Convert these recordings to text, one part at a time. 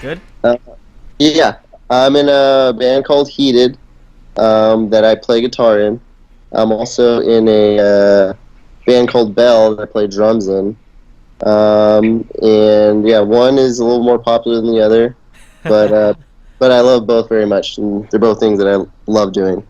Good? Uh, yeah, I'm in a band called Heated that I play guitar in. I'm also in a band called Bell that I play drums in. And yeah, one is a little more popular than the other, but but I love both very much, and they're both things that I love doing.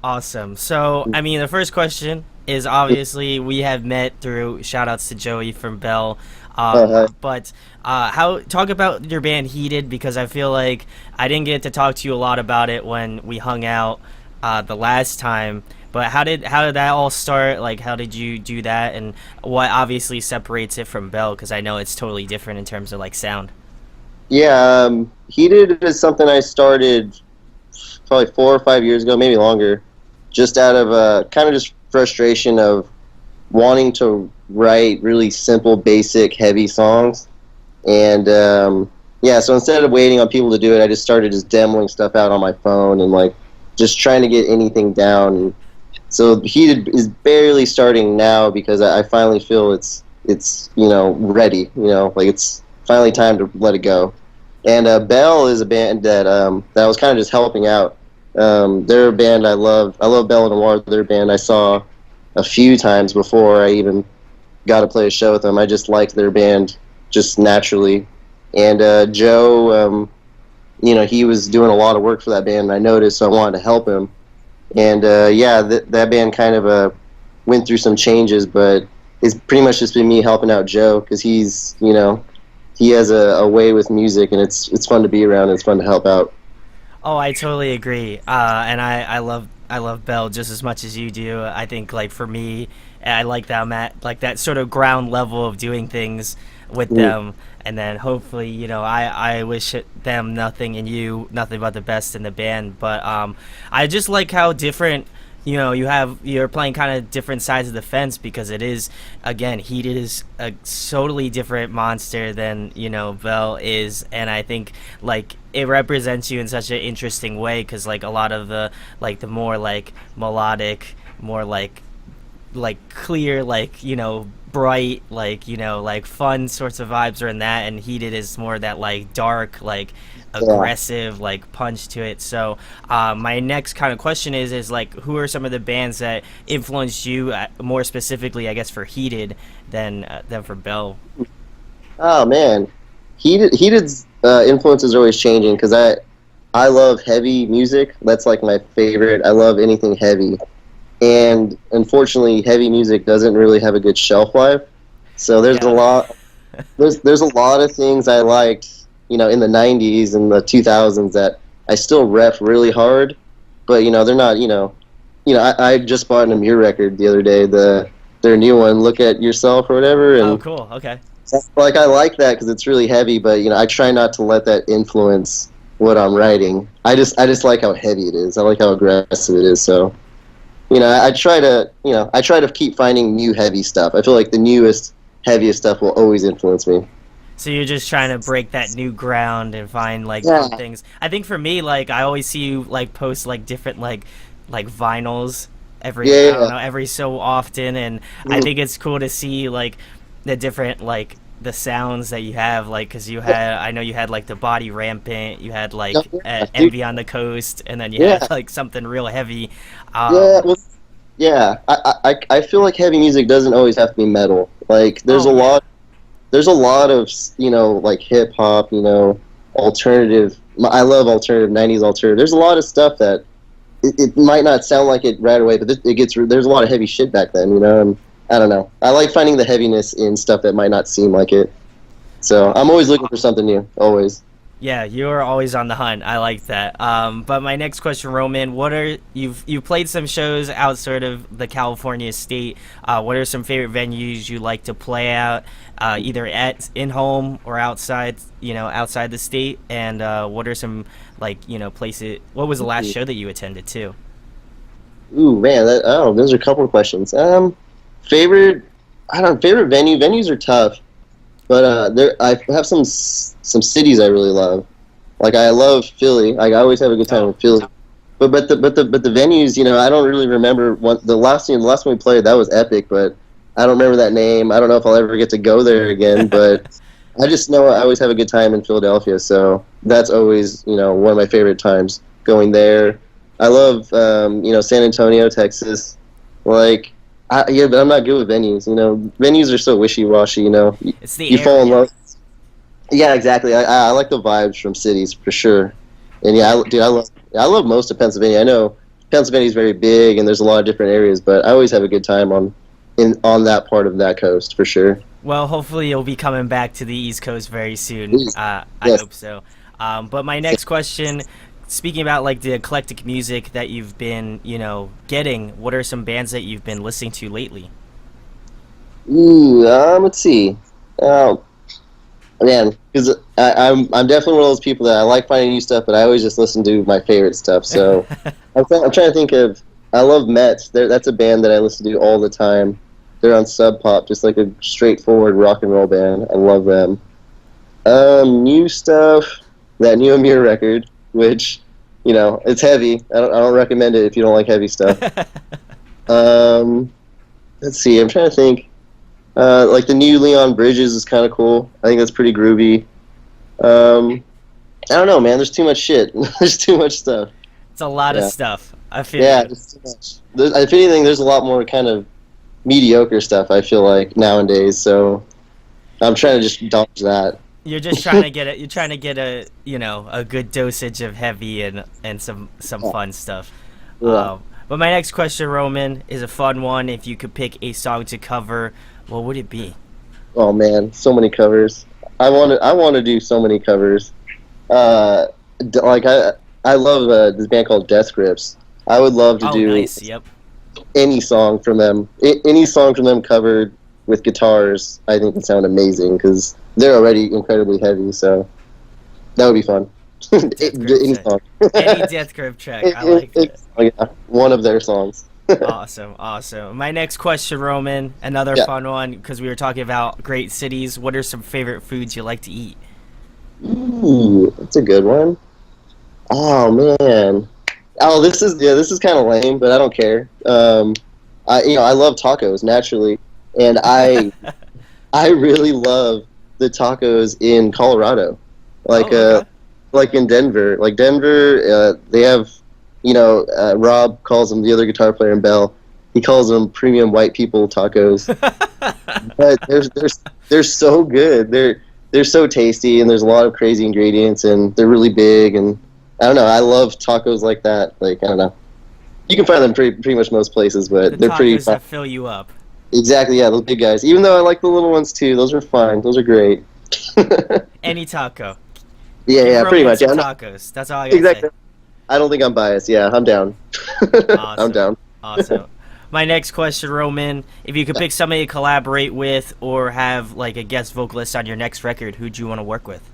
Awesome. So, I mean, the first question is obviously we have met through shout outs to Joey from Bell. Uh, But how talk about your band Heated, because I feel like I didn't get to talk to you a lot about it when we hung out the last time. But how did that all start? Like, how did you do that, and what obviously separates it from Bell? Because I know it's totally different in terms of like sound. yeah, Heated is something I started probably 4 or 5 years ago, maybe longer, just out of kind of just frustration of wanting to write really simple, basic, heavy songs. And yeah, so instead of waiting on people to do it, I just started just demoing stuff out on my phone and like just trying to get anything down. So Heated is barely starting now because I finally feel it's ready. Like it's finally time to let it go. And Bell is a band that I was kind of just helping out. They're a band I love. I love Bell Noir. They're a band I saw a few times before I even got to play a show with them. I just liked their band just naturally. And Joe, he was doing a lot of work for that band, and I noticed, so I wanted to help him. And yeah, that band kind of went through some changes, but it's pretty much just been me helping out Joe because he has a way with music, and it's fun to be around. And it's fun to help out. Oh, I totally agree. And I love Bell just as much as you do. I think like for me, I like that I'm at like that sort of ground level of doing things with Mm. them, and then hopefully I wish them nothing and you nothing but the best in the band. But I just like how different. You're playing kind of different sides of the fence because it is, again, Heated is a totally different monster than Bell is, and I think like it represents you in such an interesting way because like a lot of the more like melodic, more like clear, like bright, like fun sorts of vibes are in that, and Heated is more that like dark, like Yeah. aggressive like punch to it. So my next kind of question is like who are some of the bands that influenced you more specifically, I guess, for Heated than for Bell? Oh man, Heated's influence is always changing because I love heavy music. That's like my favorite. I love anything heavy, and unfortunately, heavy music doesn't really have a good shelf life. So there's a Yeah. lot. There's a lot of things I liked, in the '90s and the 2000s that I still rep really hard, but they're not. I just bought an Amir record the other day, their new one, "Look at Yourself" or whatever, Oh, and cool. Okay. like I like that because it's really heavy, but I try not to let that influence what I'm writing. I just like how heavy it is. I like how aggressive it is. So I try to keep finding new heavy stuff. I feel like the newest, heaviest stuff will always influence me. So you're just trying to break that new ground and find like Yeah, fun things. I think for me, like I always see you like post like different like vinyls every, I don't yeah, know, every so often, and I mhm, think it's cool to see like the different like the sounds that you have, like because I know you had like the Body Rampant, you had yeah, like yeah, dude, Envy on the Coast, and then you had yeah, like something real heavy. yeah. Um, Well, yeah. I feel like heavy music doesn't always have to be metal. Like oh yeah, there's a lot of like hip hop, alternative. I love alternative '90s alternative. There's a lot of stuff that it might not sound like it right away, but there's a lot of heavy shit back then, and I don't know. I like finding the heaviness in stuff that might not seem like it. So I'm always looking for something new, always. yeah, you're always on the hunt. I like that. But my next question, Roman, what are you've played some shows outside of the California state? What are some favorite venues you like to play at, either at in home or outside? Outside the state. And what are some like places? What was the last show that you attended to? Ooh, man, those are a couple of questions. Favorite, I don't favorite venue. Venues are tough, but there I have some cities I really love. Like I love Philly. Like, I always have a good time in Oh, Philly. But the venues, I don't really remember what the last one we played. That was epic, but I don't remember that name. I don't know if I'll ever get to go there again. But I just know I always have a good time in Philadelphia. So that's always, one of my favorite times going there. I love, San Antonio, Texas. Like, yeah, but I'm not good with venues. Venues are so wishy-washy. It's the You fall in area. love. Yeah, exactly. I like the vibes from cities for sure. And yeah, Yeah. dude, I love most of Pennsylvania. I know Pennsylvania's very big and there's a lot of different areas, but I always have a good time on that part of that coast for sure. Well, hopefully you'll be coming back to the East Coast very soon. Please. I Yes. hope so. But my next question, speaking about like the eclectic music that you've been, getting, what are some bands that you've been listening to lately? Ooh, let's see. Um, Man, because I'm definitely one of those people that I like finding new stuff, but I always just listen to my favorite stuff. So I'm trying to think of. I love Mets. That's a band that I listen to all the time. They're on Sub Pop, just like a straightforward rock and roll band. I love them. New stuff. That new Amir record, which it's heavy. I don't recommend it if you don't like heavy stuff. Um, let's see. I'm trying to think. Like the new Leon Bridges is kind of cool. I think that's pretty groovy. Um, I don't know, man. There's too much shit. There's too much stuff. It's a lot of Yeah, stuff. I feel yeah. you. There's too much. If anything, there's a lot more kind of mediocre stuff. I feel like nowadays. So I'm trying to just dodge that. You're just trying to get it. You're trying to get a good dosage of heavy and some Yeah. fun stuff. Yeah. But my next question, Roman, is a fun one. If you could pick a song to cover, what would it be? Oh man, so many covers. I want to do so many covers. Uh, like I love this band called Death Grips. I would love to Oh, do nice. Yep. any song from them. Any song from them covered with guitars. I think would sound amazing because they're already incredibly heavy. So that would be fun. Death Grip Any track. song. Any Death Grip track. I like that. Yeah, one of their songs. Awesome, awesome. My next question, Roman, another Yeah. fun one because we were talking about great cities. What are some favorite foods you like to eat? Ooh, that's a good one. Oh man. Oh, this is kind of lame, but I don't care. I love tacos naturally, and I really love the tacos in Colorado, like Oh, okay. like in Denver. Like Denver, they have, Rob calls them, the other guitar player in Bell. He calls them premium white people tacos, but they're so good. They're so tasty, and there's a lot of crazy ingredients, and they're really big. And I don't know. I love tacos like that. Like, I don't know. You can find them pretty much most places, The but they're pretty tacos fun. that fill you up. Exactly, yeah, those big guys. Even though I like the little ones too, those are fine. Those are great. yeah, Any taco. Give yeah, pretty Roman much. some Yeah, tacos. That's all I gotta say. exactly. I don't think I'm biased. Yeah, I'm down. I'm Awesome, down. awesome. My next question, Roman, if you could pick somebody to collaborate with or have like a guest vocalist on your next record, who'd you want to work with?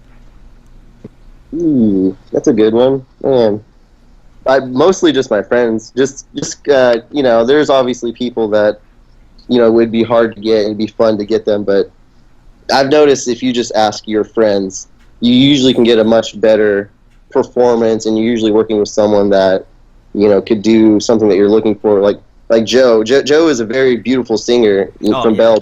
Ooh, that's a good one, man. I mostly just my friends. Just there's obviously people that would be hard to get and it'd be fun to get them, but I've noticed if you just ask your friends, you usually can get a much better performance, and you're usually working with someone that could do something that you're looking for. Like Joe. Joe is a very beautiful singer Oh from yeah. Bell,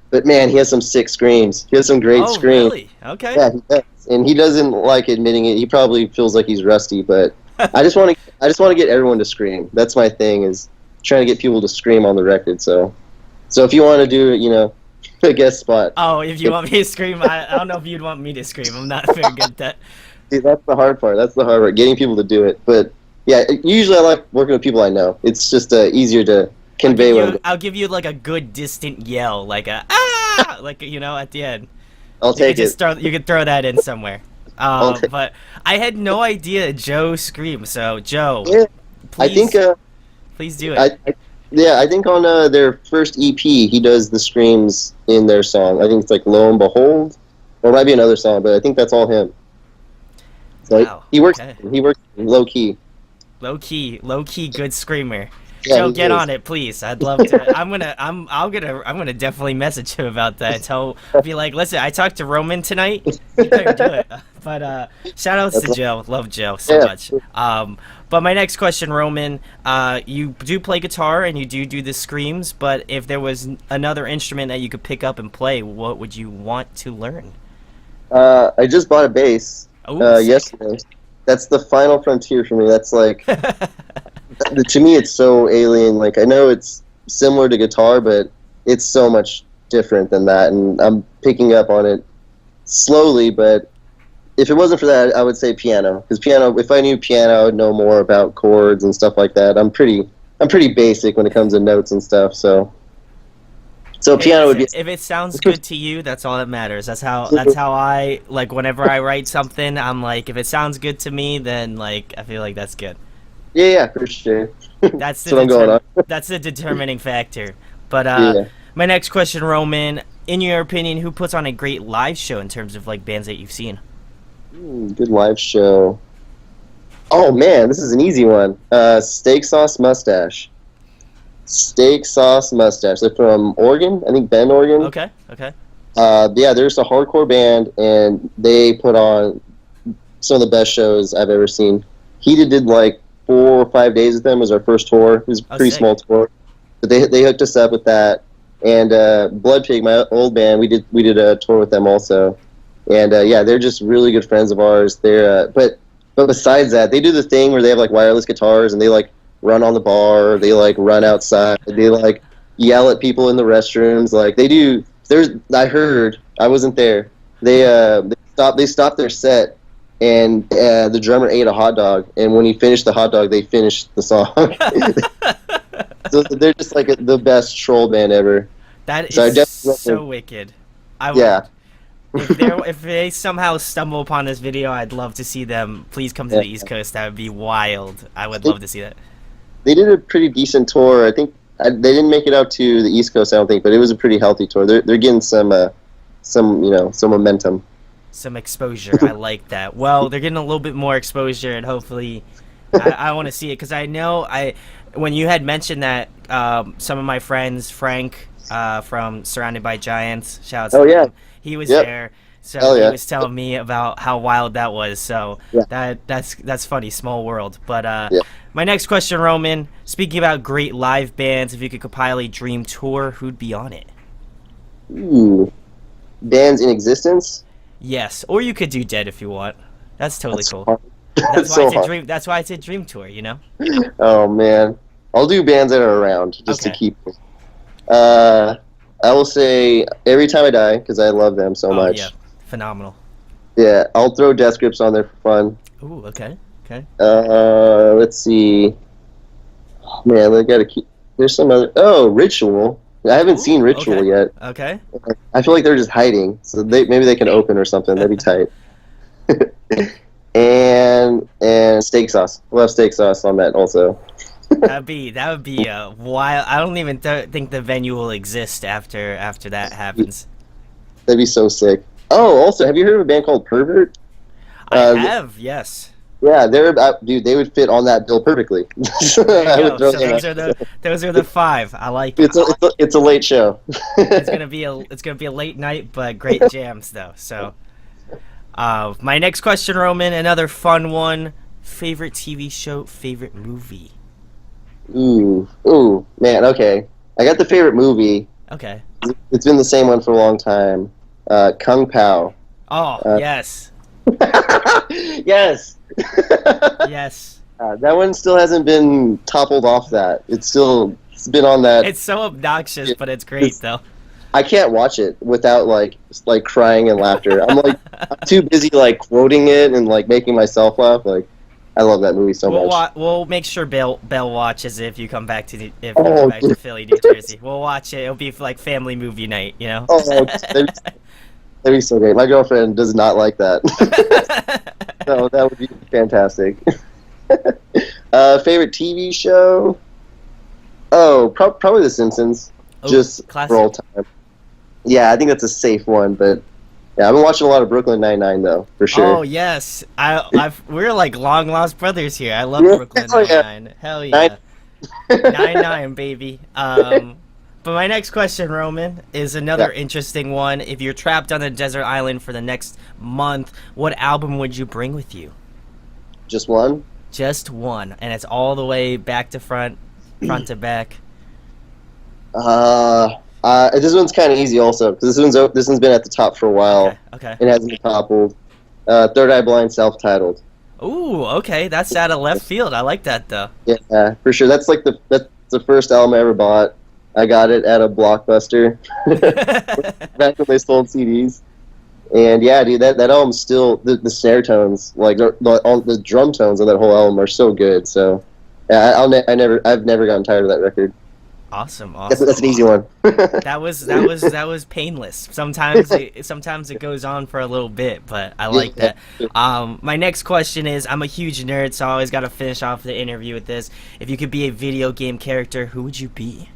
but man, he has some sick screams. He has some great Oh screams. really? Okay. Yeah, he does, and he doesn't like admitting it. He probably feels like he's rusty, but I just want to get everyone to scream. That's my thing, is trying to get people to scream on the record. So if you want to do a guest spot, Oh, if you want me to scream, I don't know if you'd want me to scream. I'm not very good at that. see, that's the hard part. That's the hard part, getting people to do it. But yeah, usually I like working with people I know. It's just easier to convey what I'm doing. I'll give you like a good distant yell, like a ah, like at the end. I'll You could take it. you could throw that in somewhere. I'll take But I had no idea Joe screamed. So Joe, it. I please, think please do it. I think on their first EP he does the screams in their song. I think it's like Lo and Behold, or it might be another song, but I think that's all him. So Wow. he works. Okay. He works low key. Low key, good screamer. Yeah, Joe, he get is. on it, please. I'd love to. I'm gonna definitely message him about that. Be like, listen, I talked to Roman tonight. You better do it. But shout outs to That's Joe. Love Joe so Yeah. much. But my next question, Roman, you do play guitar and you do the screams. But if there was another instrument that you could pick up and play, what would you want to learn? I just bought a bass. Oh, sick. Yesterday. That's the final frontier for me. That's like, to me, it's so alien. Like, I know it's similar to guitar, but it's so much different than that, and I'm picking up on it slowly. But if it wasn't for that, I would say piano. Because piano, if I knew piano, I would know more about chords and stuff like that. I'm pretty basic when it comes to notes and stuff. So Hey, piano would listen, be. if it sounds good to you, that's all that matters. That's how I like whenever I write something, I'm like if it sounds good to me, then like I feel like that's good. Yeah, yeah, for sure. That's That's the what I'm going on. that's the determining factor. But Yeah. my next question, Roman, in your opinion, who puts on a great live show in terms of like bands that you've seen? Good live show. Oh man, this is an easy one. Steak Sauce Mustache. Steak Sauce Mustache. They're from Oregon, I think Bend, Oregon. Okay, okay. Yeah, they're just a hardcore band, and they put on some of the best shows I've ever seen. He did like 4 or 5 days with them. It was our first tour. It was a Oh, pretty sick. small tour, but they hooked us up with that. And Blood Pig, my old band, we did a tour with them also. And yeah, they're just really good friends of ours. But besides that, they do the thing where they have like wireless guitars and they like run on the bar. They like run outside. They like yell at people in the restrooms. Like they do. I heard. I wasn't there. They stopped their set, and the drummer ate a hot dog. And when he finished the hot dog, they finished the song. So they're just like the best troll band ever. That So I is definitely so wicked. I would yeah. if they somehow stumble upon this video, I'd love to see them. Please come to Yeah. the East Coast. That would be wild. I would They, love to see that. they did a pretty decent tour. I think they didn't make it out to the East Coast, I don't think, but it was a pretty healthy tour. They're getting some momentum. Some exposure. I like that. Well, they're getting a little bit more exposure, and hopefully, I want to see it because I know when you had mentioned that some of my friends, Frank from Surrounded by Giants, shouts Oh to yeah, him, he was yep, there. So hell he yeah, was telling me about how wild that was. So yeah, that's funny, small world. But yeah. my next question, Roman, speaking about great live bands, if you could compile a dream tour, who'd be on it? Ooh, bands in existence. Yes, or you could do Dead if you want. That's totally That's cool. hard. That's That's why so it's a hard. dream. That's why it's a dream tour. You know. Oh man, I'll do bands that are around just to Okay. keep. Uh, I will say Every Time I Die because I love them so Oh yeah, much. phenomenal. Yeah, I'll throw Death Grips on there for fun. Ooh, okay, okay. Let's see. Oh, man, they gotta keep. There's some other. Oh, Ritual. I haven't seen Ooh, Ritual okay, yet. okay. I feel like they're just hiding. So maybe they can open or something. That'd be tight. And Steak Sauce. We'll have Steak Sauce on that also. That would be a wild. I don't even think the venue will exist after that happens. That'd be so sick. Oh, also, have you heard of a band called Pervert? I Uh, have, yes. yeah, dude. They would fit on that bill perfectly. There you I would go. throw So them those are the five. I like it. it's a late show. It's gonna be a late night, but great jams though. So, my next question, Roman, another fun one. Favorite TV show, favorite movie. Ooh, man. Okay, I got the favorite movie. Okay. It's been the same one for a long time. Kung Pao. Oh Uh, yes, yes. yes. That one still hasn't been toppled off that. It's been on that. It's so obnoxious, but it's great It's- though. I can't watch it without like crying and laughter. I'm too busy like quoting it and like making myself laugh. Like I love that movie so much. We'll make sure Bell watches it if you come back if you Oh, come back to dude. Philly, New Jersey. We'll watch it. It'll be like family movie night, you know. Oh, that'd be so great. My girlfriend does not like that. So that would be fantastic. Favorite TV show? Oh, probably The Simpsons. Oh, Just classic. for all time. Yeah, I think that's a safe one, but yeah, I've been watching a lot of Brooklyn Nine-Nine though, for sure. Oh yes, we're like long lost brothers here. I love Yeah, Brooklyn hell yeah. Nine-Nine. Hell yeah, 9-9 baby. But my next question, Roman, is another Yeah. interesting one. If you're trapped on a desert island for the next month, what album would you bring with you? Just one? Just one, and it's all the way back to front to back. This one's kind of easy also because this one's been at the top for a while Okay, okay. and hasn't been toppled. Third Eye Blind, self-titled. Ooh, okay, that's out of left field. I like that though. Yeah, for sure. That's the first album I ever bought. I got it at a Blockbuster back when they sold CDs. And yeah, dude, that album's still the snare tones, like all the drum tones of that whole album are so good. So yeah, I've never gotten tired of that record. Awesome, That's awesome. an easy one. That was painless. Sometimes it goes on for a little bit, but I like Yeah. that. My next question is, I'm a huge nerd, so I always got to finish off the interview with this. If you could be a video game character, who would you be?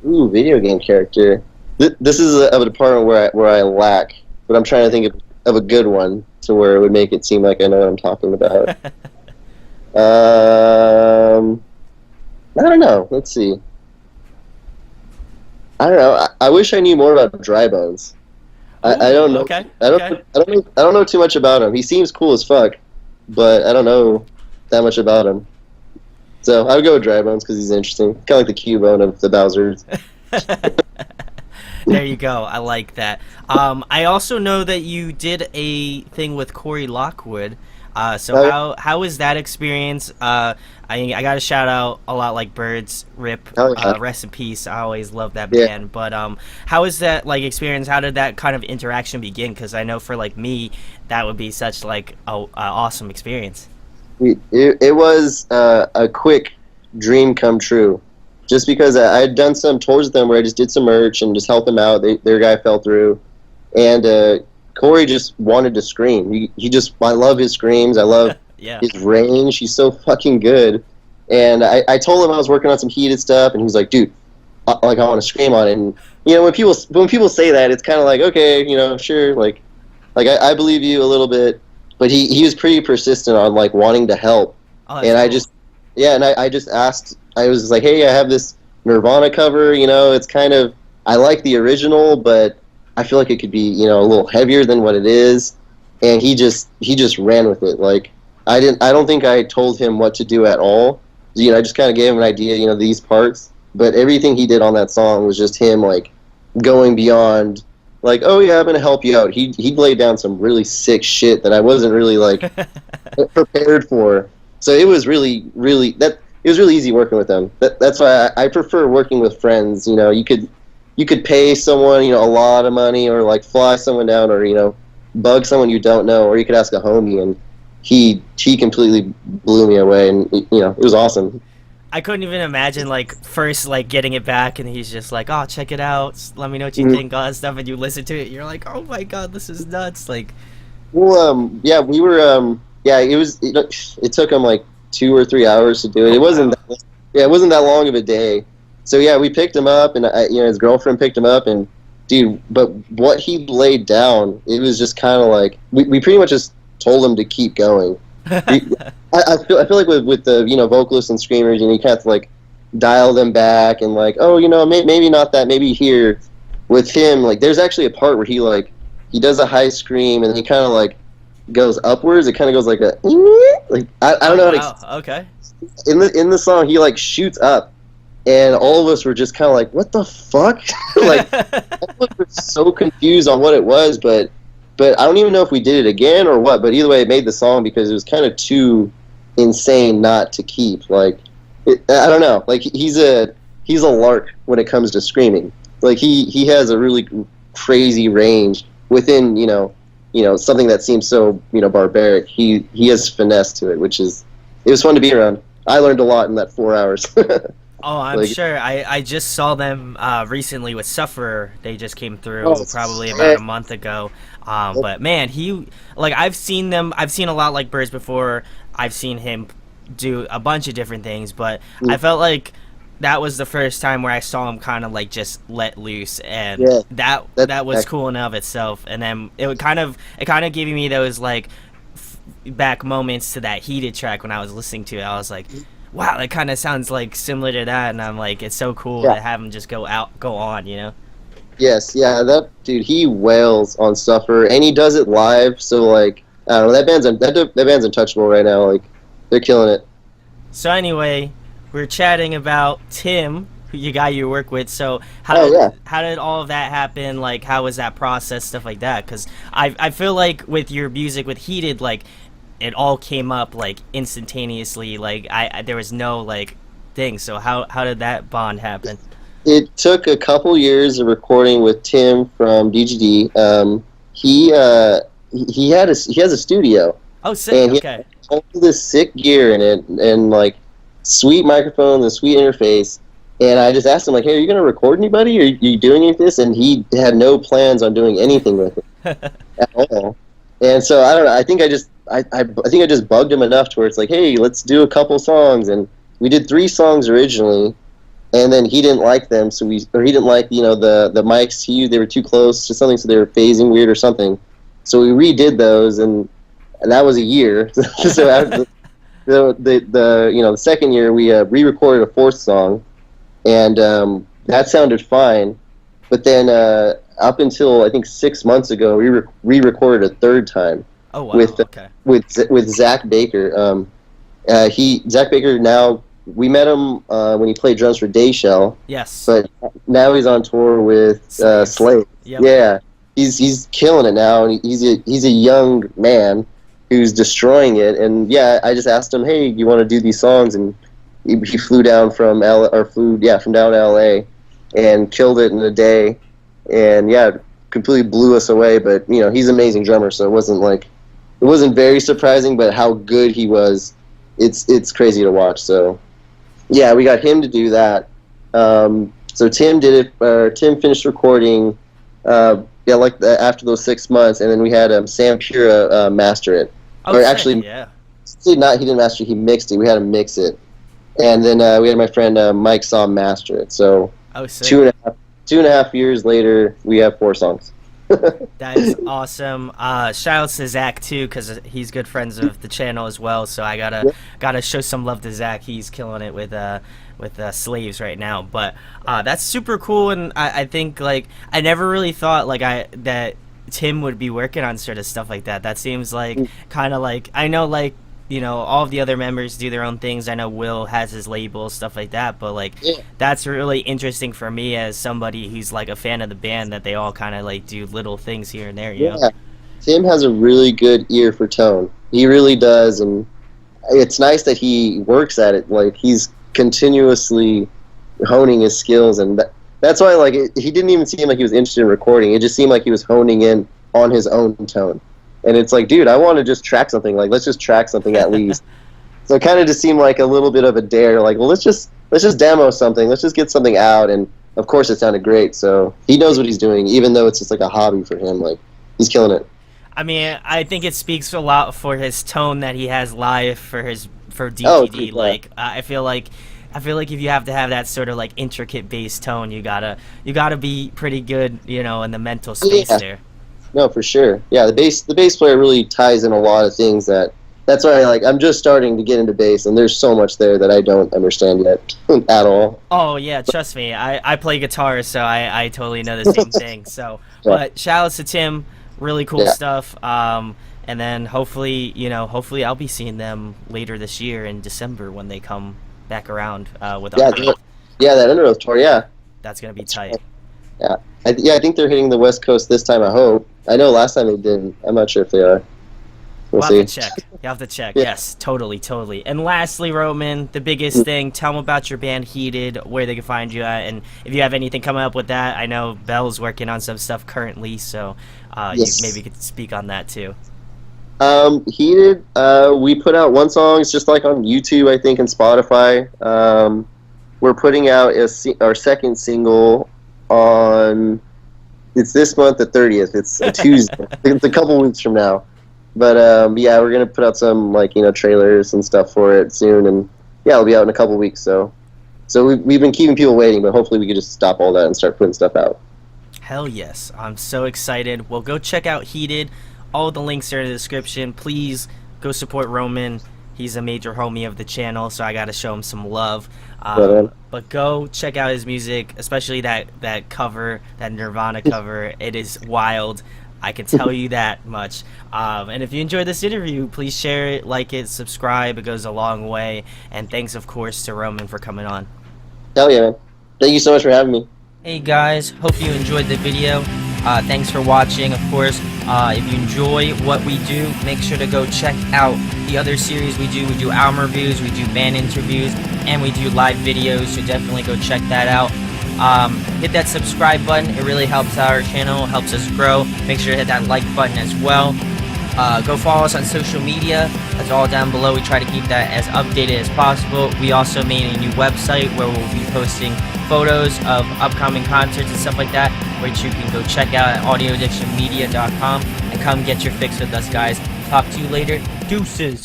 Ooh, video game character. This is a department where I lack, but I'm trying to think of a good one to where it would make it seem like I know what I'm talking about. I don't know. Let's see. I don't know. I wish I knew more about Dry Bones. I Ooh, don't know. okay, okay. I don't know too much about him. He seems cool as fuck, but I don't know that much about him. So I would go with Dry Bones because he's interesting. Kind of like the Cubone of the Bowsers. There you go. I like that. I also know that you did a thing with Corey Lockwood. So Oh, yeah. how was that experience? I got to shout out a lot like Birds, Rip, Oh, yeah. rest in peace. I always love that Yeah. band. But how was that like experience? How did that kind of interaction begin? Because I know for like me, that would be such like a awesome experience. It was a quick dream come true. Just because I had done some tours with them where I just did some merch and just helped them out. Their guy fell through. And Corey just wanted to scream. I love his screams. I love Yeah. his range. He's so fucking good. And I told him I was working on some heated stuff, and he was like, "Dude, I want to scream on it." And you know, when people say that, it's kind of like, okay, you know, sure, like I believe you a little bit, but he was pretty persistent on like wanting to help. Oh, that's And cool. I just asked. I was like, "Hey, I have this Nirvana cover. You know, it's kind of I like the original, but I feel like it could be, you know, a little heavier than what it is." And he just ran with it. Like I don't think I told him what to do at all. You know, I just kind of gave him an idea, you know, these parts. But everything he did on that song was just him like going beyond. Like, oh yeah, I'm gonna help you out. He laid down some really sick shit that I wasn't really like prepared for. So it was it was really easy working with them. That's why I prefer working with friends. You know, you could pay someone, you know, a lot of money, or like fly someone down, or you know, bug someone you don't know, or you could ask a homie, and he completely blew me away, and you know, it was awesome. I couldn't even imagine like first like getting it back and he's just like, oh, check it out, let me know what you Mhm. think, all that stuff, and you listen to it, you're like, oh my god, this is nuts. Like, Well, yeah, we were, yeah, it took him like 2 or 3 hours to do it. oh wow. It wasn't that long of a day. So yeah, we picked him up, and you know, his girlfriend picked him up, and dude, but what he laid down, it was just kind of like we pretty much just told him to keep going. I feel like with the, you know, vocalists and screamers, you know, you kind of have to like dial them back and like, oh, you know, maybe not that, maybe here. With him, like, there's actually a part where he does a high scream and he kind of like goes upwards. It kind of goes like a like I don't Oh know how wow, to okay. in the song he like shoots up, and all of us were just kind of like, what the fuck? Like, we were so confused on what it was, but I don't even know if we did it again or what. But either way, it made the song because it was kind of too insane not to keep. Like, I don't know. Like, he's a lark when it comes to screaming. Like, he has a really crazy range within, something that seems so, barbaric. He has finesse to it, it was fun to be around. I learned a lot in that 4 hours. Oh, I'm Like, sure. I just saw them recently with Sufferer. They just came through oh, probably about sick. a month ago. But man, I've seen them. I've seen a lot like Birds before. I've seen him do a bunch of different things, but I felt like that was the first time where I saw him kind of like just let loose, and Yeah, that was that's cool in and of itself. And then it kind of gave me those like back moments to that Heated track when I was listening to it. I was like, wow, that kind of sounds like similar to that, and I'm like, it's so cool yeah. to have him just go on, you know? Yes, yeah, that dude, he wails on Suffer, and he does it live. So like, I don't know, that band's untouchable right now. Like, they're killing it. So anyway, we're chatting about Tim. you got you work with. So Oh yeah. how did all of that happen? Like, how was that process, stuff like that? Because I feel like with your music with Heated, like it all came up like instantaneously. Like I there was no like thing. So how did that bond happen? It took a couple years of recording with Tim from DGD. He has a studio, Oh, sick. and he Okay. had all this sick gear in it, and like sweet microphones and sweet interface. And I just asked him like, "Hey, are you gonna record anybody? Are you doing any of this?" And he had no plans on doing anything with it at all. And so I don't know. I think I just bugged him enough to where it's like, "Hey, let's do a couple songs." And we did 3 songs originally, and then he didn't like them, he didn't like the mics he used. They were too close to something, so they were phasing weird or something. So we redid those, and that was a year. So after the second year, we re-recorded a 4th song, and that sounded fine. But then up until I think 6 months ago, we re-recorded a 3rd time Oh, wow. with Okay. with Zach Baker. Zach Baker now, we met him when he played drums for Dayshell, Yes. but now he's on tour with Slaves. Slave. Yep. Yeah, he's killing it now, and he's a young man who's destroying it. And yeah, I just asked him, hey, you want to do these songs? And he flew down from from down to LA and killed it in a day. And yeah, completely blew us away. But he's an amazing drummer, so it wasn't very surprising. But how good he was, it's crazy to watch. So yeah, we got him to do that. So Tim did it. Tim finished recording. After those 6 months, and then we had Sam Pura master it. Oh, Or sick. actually, Yeah. he didn't master it. He mixed it. We had him mix it, and then we had my friend Mike Saw master it. So Oh, sick. 2.5 years later, we have 4 songs. That is awesome. Shout out to Zach too, because he's good friends of the channel as well. So I gotta show some love to Zach. He's killing it with Slaves right now. But that's super cool, and I think like I never really thought like that Tim would be working on sort of stuff like that. That seems like kind of like I know like all of the other members do their own things. I know Will has his label, stuff like that, but like Yeah. that's really interesting for me as somebody who's like a fan of the band, that they all kind of like do little things here and there, Yeah, Tim has a really good ear for tone. He really does, and it's nice that he works at it. Like he's continuously honing his skills, and that's why he didn't even seem like he was interested in recording. It just seemed like he was honing in on his own tone. And it's like, dude, I want to just track something. Like, let's just track something at least. So it kind of just seemed like a little bit of a dare. Like, well, let's just demo something. Let's just get something out. And of course, it sounded great. So he knows what he's doing, even though it's just like a hobby for him. Like, he's killing it. I mean, I think it speaks a lot for his tone that he has live for Oh, DTD. yeah. Like, I feel like if you have to have that sort of like intricate bass tone, you gotta be pretty good, in the mental space Yeah. there. No, for sure. Yeah, the bass player really ties in a lot of things. That's why I'm just starting to get into bass, and there's so much there that I don't understand yet at all. Oh yeah, trust me. I play guitar, so I totally know the same thing. So, Yeah. but shout outs to Tim, really cool Yeah. stuff. And then hopefully I'll be seeing them later this year in December when they come back around with Yeah, Underoath. that Underoath tour. Yeah, That's gonna be tight. yeah. I think they're hitting the West Coast this time. I hope. I know last time they didn't. I'm not sure if they are. We'll We'll see. have to check. You have to check. Yeah. Yes, totally. And lastly, Roman, the biggest thing. Tell them about your band, Heated, where they can find you at, and if you have anything coming up with that. I know Belle's working on some stuff currently, so Yes. you maybe could speak on that too. Heated. We put out 1 song. It's just like on YouTube, I think, and Spotify. We're putting out our second single on. It's this month, the 30th. It's a Tuesday. It's a couple weeks from now. But yeah, we're gonna put out some trailers and stuff for it soon, and yeah, it'll be out in a couple weeks. So we've been keeping people waiting, but hopefully we can just stop all that and start putting stuff out. Hell yes, I'm so excited. Well, go check out Heated. All the links are in the description. Please go support Roman. He's a major homie of the channel, so I gotta show him some love. But go check out his music, especially that cover, that Nirvana cover. It is wild. I can tell you that much. And if you enjoyed this interview, please share it, like it, subscribe. It goes a long way. And thanks, of course, to Roman for coming on. Hell yeah, man. Thank you so much for having me. Hey guys, hope you enjoyed the video. Thanks for watching. Of course, if you enjoy what we do, make sure to go check out the other series we do. We do album reviews, we do band interviews, and we do live videos, so definitely go check that out. Hit that subscribe button. It really helps our channel, helps us grow. Make sure to hit that like button as well. Go follow us on social media. That's all down below. We try to keep that as updated as possible. We also made a new website where we'll be posting photos of upcoming concerts and stuff like that, which you can go check out at audioaddictionmedia.com and come get your fix with us, guys. Talk to you later. Deuces.